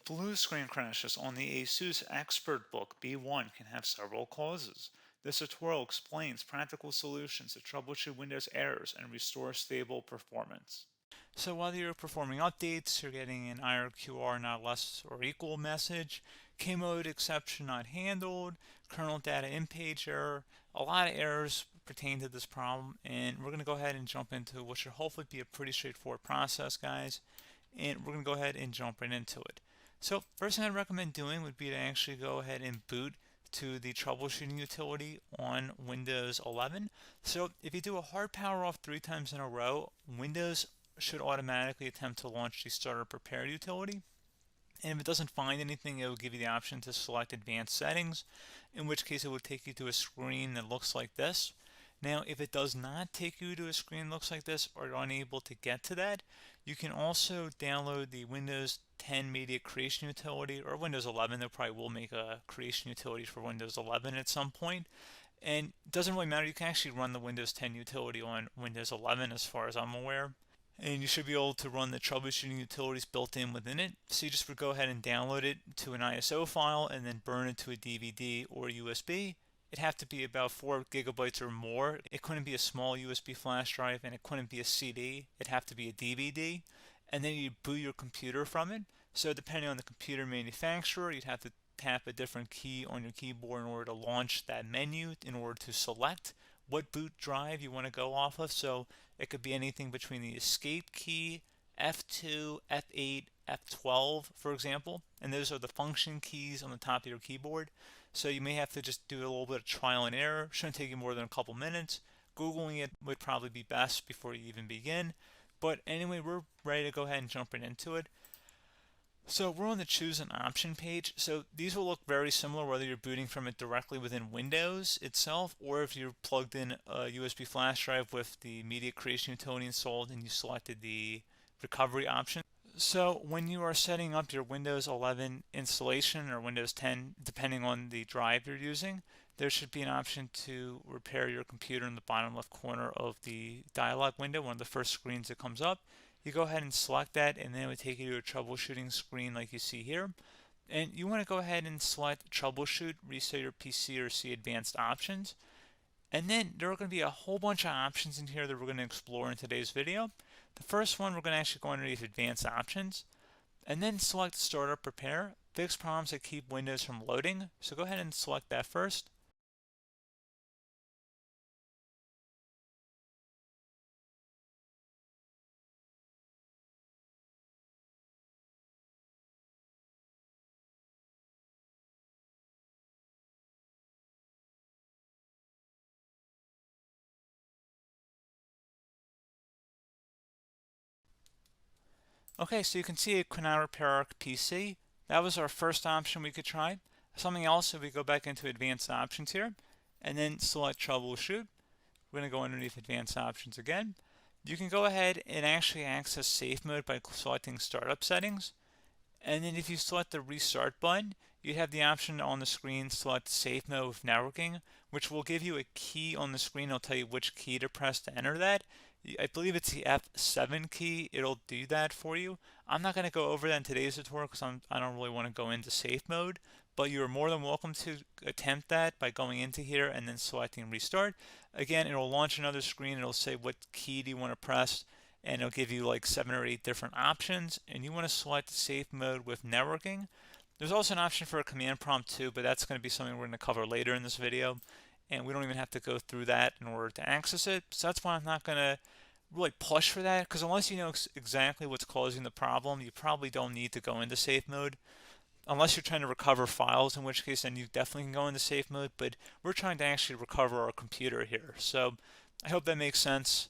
Blue screen crashes on the ASUS ExpertBook B1 can have several causes. This tutorial explains practical solutions to troubleshoot Windows errors and restore stable performance. So while you're performing updates, you're getting an IRQR not less or equal message, K-mode exception not handled, kernel data in-page error. A lot of errors pertain to this problem, and we're going to go ahead and jump into what should hopefully be a pretty straightforward process, guys. And we're going to go ahead and jump right into it. So first thing I'd recommend doing would be to actually go ahead and boot to the troubleshooting utility on Windows 11. So if you do a hard power off 3 times in a row, Windows should automatically attempt to launch the starter prepare utility. And if it doesn't find anything, it will give you the option to select advanced settings, in which case it would take you to a screen that looks like this. Now, if it does not take you to a screen that looks like this, or you're unable to get to that, you can also download the Windows 10 Media Creation Utility, or Windows 11. They probably will make a creation utility for Windows 11 at some point. And it doesn't really matter. You can actually run the Windows 10 utility on Windows 11 as far as I'm aware. And you should be able to run the troubleshooting utilities built in within it. So you just would go ahead and download it to an ISO file and then burn it to a DVD or USB. It'd have to be about 4 gigabytes or more. It couldn't be a small USB flash drive, and it couldn't be a CD. It'd have to be a DVD. And then you'd boot your computer from it. So depending on the computer manufacturer, you'd have to tap a different key on your keyboard in order to launch that menu, in order to select what boot drive you want to go off of. So it could be anything between the escape key, F2, F8, F12, for example. And those are the function keys on the top of your keyboard. So you may have to just do a little bit of trial and error. Shouldn't take you more than a couple minutes. Googling it would probably be best before you even begin. But anyway, we're ready to go ahead and jump right into it. So we're on the choose an option page. So these will look very similar whether you're booting from it directly within Windows itself, or if you're plugged in a USB flash drive with the media creation utility installed and you selected the recovery option. So when you are setting up your Windows 11 installation or Windows 10, depending on the drive you're using, there should be an option to repair your computer in the bottom left corner of the dialog window, one of the first screens that comes up. You go ahead and select that, and then it would take you to a troubleshooting screen like you see here. And you want to go ahead and select troubleshoot, reset your PC, or see advanced options. And then there are going to be a whole bunch of options in here that we're going to explore in today's video. The first one, we're going to actually go underneath advanced options and then select startup prepare, fix problems that keep Windows from loading. So go ahead and select that first. Okay, so you can see it could not repair our PC. That was our first option we could try. Something else, if we go back into advanced options here and then select troubleshoot, we're going to go underneath advanced options again. You can go ahead and actually access safe mode by selecting startup settings. And then if you select the restart button, you have the option on the screen select safe mode with networking, which will give you a key on the screen. It'll tell you which key to press to enter that. I believe it's the F7 key. It'll do that for you. I'm not going to go over that in today's tutorial because I don't really want to go into safe mode, but you're more than welcome to attempt that by going into here and then selecting restart. Again, it'll launch another screen. It'll say what key do you want to press, and it'll give you like 7 or 8 different options, and you want to select safe mode with networking. There's also an option for a command prompt too, but that's going to be something we're going to cover later in this video, and we don't even have to go through that in order to access it. So that's why I'm not going to really push for that, because unless you know exactly what's causing the problem, you probably don't need to go into safe mode. Unless you're trying to recover files, in which case then you definitely can go into safe mode, but we're trying to actually recover our computer here. So I hope that makes sense.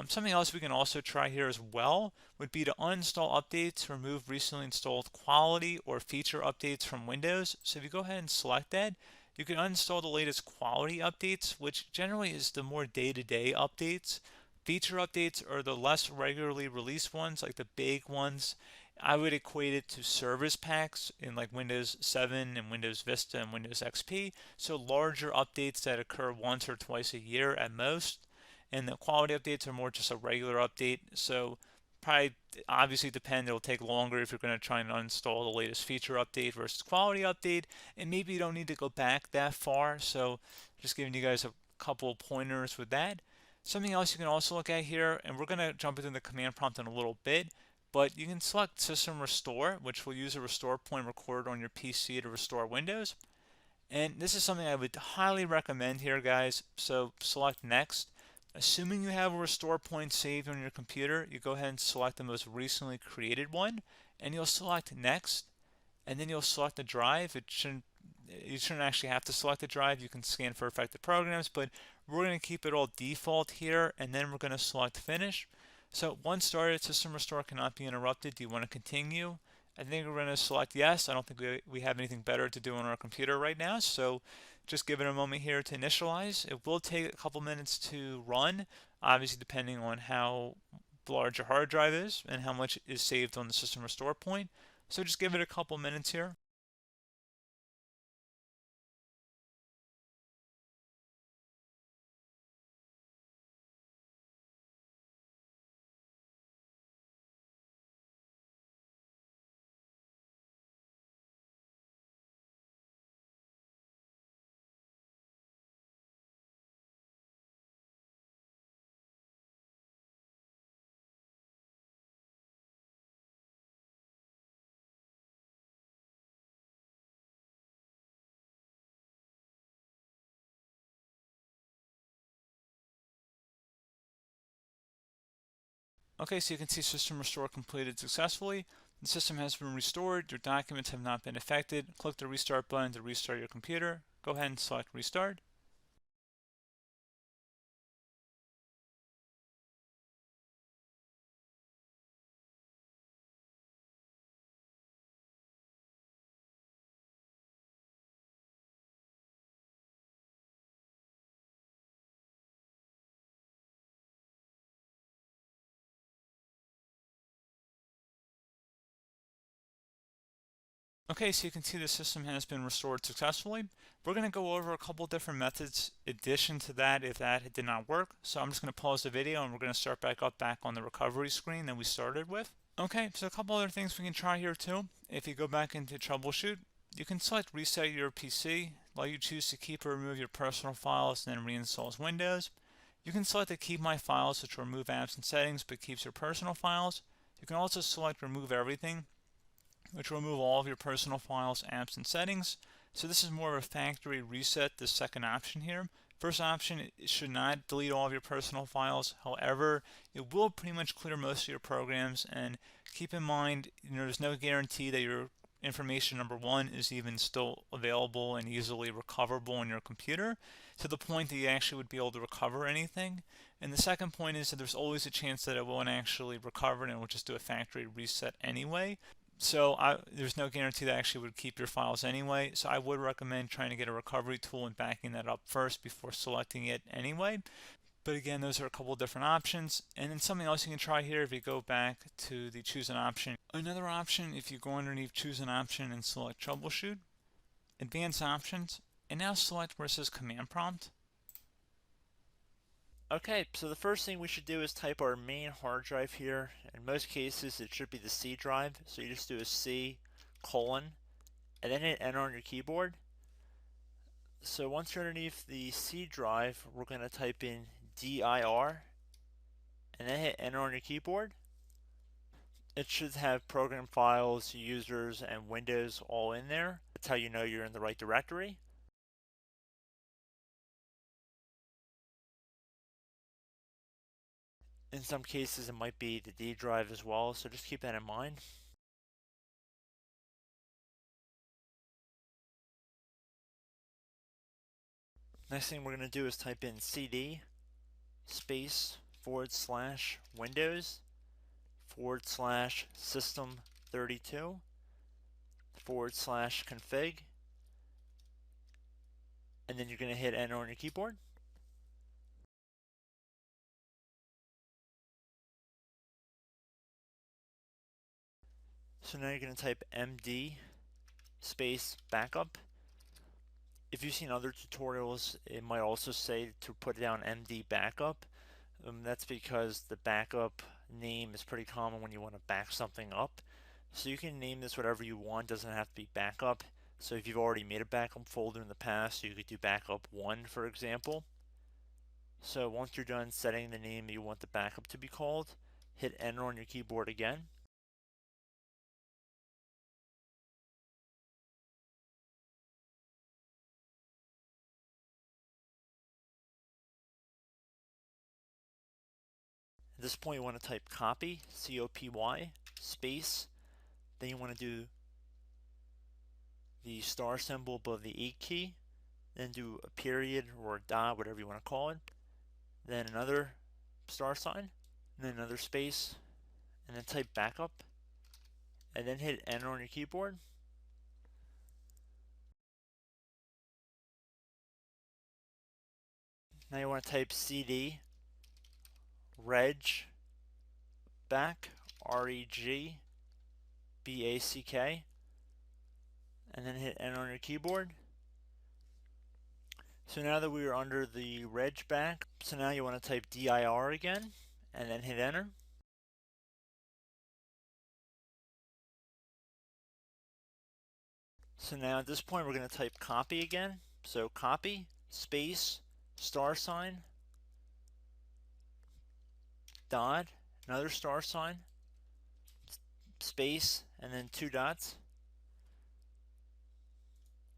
Something else we can also try here as well would be to uninstall updates, remove recently installed quality or feature updates from Windows. So if you go ahead and select that, you can uninstall the latest quality updates, which generally is the more day-to-day updates. Feature updates are the less regularly released ones, like the big ones. I would equate it to service packs in like Windows 7 and Windows Vista and Windows XP. So larger updates that occur once or twice a year at most. And the quality updates are more just a regular update. So probably obviously depend. It'll take longer if you're going to try and uninstall the latest feature update versus quality update, and maybe you don't need to go back that far. So just giving you guys a couple pointers with that. Something else you can also look at here, and we're going to jump into the command prompt in a little bit, but you can select System Restore, which will use a restore point recorded on your PC to restore Windows. And this is something I would highly recommend here, guys. So select Next. Assuming you have a restore point saved on your computer, you go ahead and select the most recently created one, and you'll select Next, and then you'll select the drive. You shouldn't actually have to select the drive. You can scan for affected programs, but we're going to keep it all default here, and then we're going to select Finish. So once started, System Restore cannot be interrupted. Do you want to continue? I think we're going to select yes. I don't think we have anything better to do on our computer right now, so just give it a moment here to initialize. It will take a couple minutes to run, obviously depending on how large your hard drive is and how much is saved on the System Restore point. So just give it a couple minutes here. Okay, so you can see System Restore completed successfully. The system has been restored. Your documents have not been affected. Click the Restart button to restart your computer. Go ahead and select Restart. Okay, so you can see the system has been restored successfully. We're going to go over a couple different methods in addition to that if that did not work. So I'm just going to pause the video and we're going to start back on the recovery screen that we started with. Okay, so a couple other things we can try here too. If you go back into troubleshoot, you can select reset your PC, while you choose to keep or remove your personal files and then reinstalls Windows. You can select to keep my files, which will remove apps and settings but keeps your personal files. You can also select remove everything, which will remove all of your personal files, apps, and settings. So this is more of a factory reset, the second option here. First option, it should not delete all of your personal files. However, it will pretty much clear most of your programs. And keep in mind, there's no guarantee that your information, number one, is even still available and easily recoverable on your computer to the point that you actually would be able to recover anything. And the second point is that there's always a chance that it won't actually recover and it will just do a factory reset anyway. So there's no guarantee that actually would keep your files anyway. So I would recommend trying to get a recovery tool and backing that up first before selecting it anyway. But again, those are a couple of different options. And then something else you can try here if you go back to the choose an option. Another option, if you go underneath choose an option and select troubleshoot, advanced options, and now select where it says command prompt. Okay, so the first thing we should do is type our main hard drive here. In most cases, it should be the C drive. So you just do a C colon and then hit enter on your keyboard. So once you're underneath the C drive, we're going to type in dir and then hit enter on your keyboard. It should have program files, users, and Windows all in there. That's how you know you're in the right directory. In some cases, it might be the D drive as well, so just keep that in mind. Next thing we're going to do is type in cd space / Windows / system 32 / config, and then you're going to hit enter on your keyboard. So now you're going to type md space backup. If you've seen other tutorials, it might also say to put down md backup. That's because the backup name is pretty common when you want to back something up. So you can name this whatever you want, doesn't have to be backup. So if you've already made a backup folder in the past, you could do backup 1, for example. So once you're done setting the name you want the backup to be called, hit enter on your keyboard again. At this point you want to type copy, C-O-P-Y, space, then you want to do the star symbol above the 8 key, then do a period or a dot, whatever you want to call it, then another star sign, and then another space, and then type backup, and then hit enter on your keyboard. Now you want to type CD reg back, R-E-G-B-A-C-K, and then hit enter on your keyboard. So now that we are under the reg back, so now you want to type dir again, and then hit enter. So now at this point we're going to type copy again. So copy, space, star sign, dot, another star sign, space, and then 2 dots.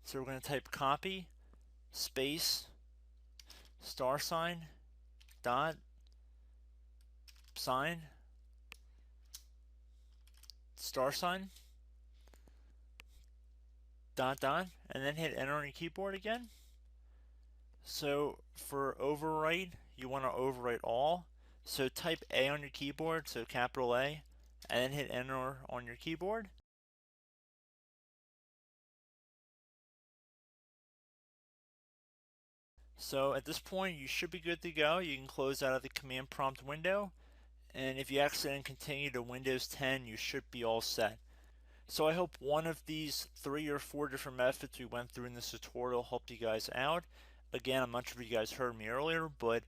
So we're going to type copy, space, star sign, dot, sign, star sign, dot, dot, and then hit enter on your keyboard again. So for overwrite, you want to overwrite all. So type A on your keyboard, so capital A, and then hit enter on your keyboard. So at this point you should be good to go. You can close out of the command prompt window, and if you accidentally continue to Windows 10 you should be all set. So I hope one of these 3 or 4 different methods we went through in this tutorial helped you guys out. Again, I'm not sure if you guys heard me earlier, but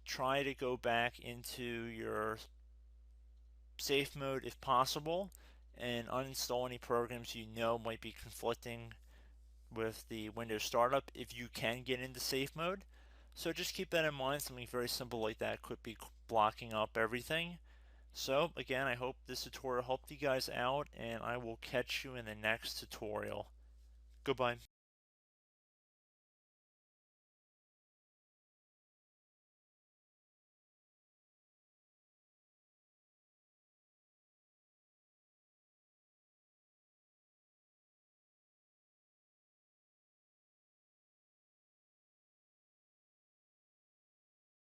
try to go back into your safe mode if possible and uninstall any programs you know might be conflicting with the Windows startup if you can get into safe mode. So just keep that in mind. Something very simple like that could be blocking up everything. So again, I hope this tutorial helped you guys out, and I will catch you in the next tutorial. Goodbye.